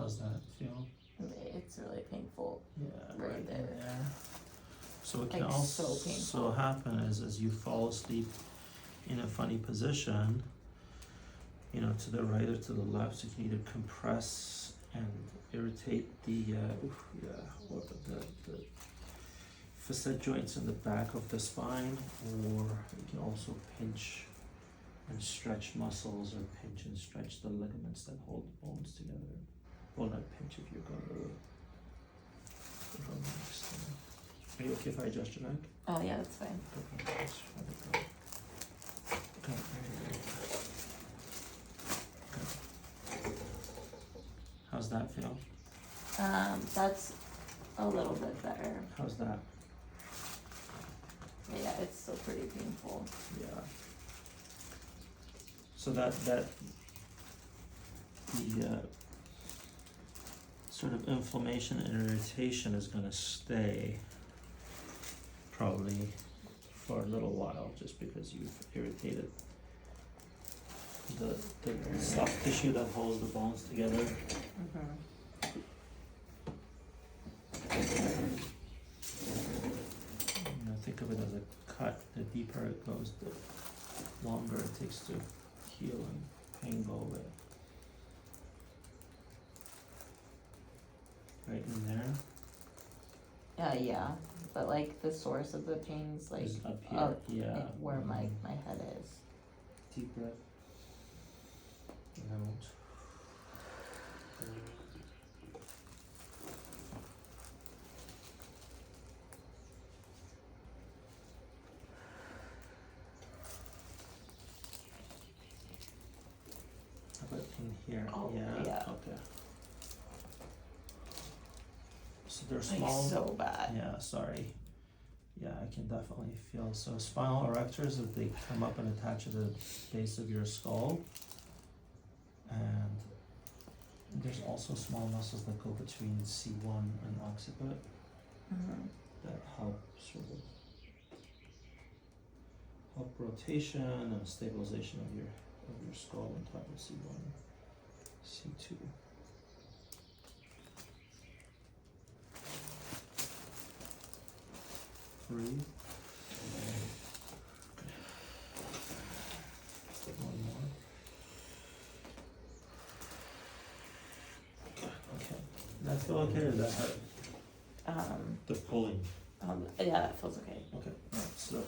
How's that feel? It's really painful. Yeah, Right in there. So what can Like, also so painful. happen is as you fall asleep in a funny position, you know, to the right or to the left, you can either compress and irritate the or the facet joints in the back of the spine, or you can also pinch and stretch muscles or pinch and stretch the ligaments that hold the bones together. Well, not pinch if you're going to go next. Are you okay if I adjust your neck? Oh yeah, that's fine. Okay, let's try to go. Okay, okay. How's that feel? That's a little bit better. How's that? But yeah, it's still pretty painful. Yeah. So that the sort of inflammation and irritation is going to stay probably for a little while, just because you've irritated the soft tissue that holds the bones together. You know, think of it as a cut. The deeper it goes, the longer it takes to heal and pain go away. Right in there. Yeah, but like the source of the pain's like Is up here. up Yeah. where my head is. Deep breath. And out. How about in here? Oh, yeah. yeah. Okay. So they're Like small. so bad. Yeah, sorry. Yeah, I can definitely feel. So spinal erectors, if they come up and attach at the base of your skull, and there's also small muscles that go between C1 and occiput that help sort of help rotation and stabilization of your skull on top of C1, C2. Breathe. One more. Okay. Does that feel okay or does that hurt? The pulling. Yeah, that feels okay. Okay. Alright, so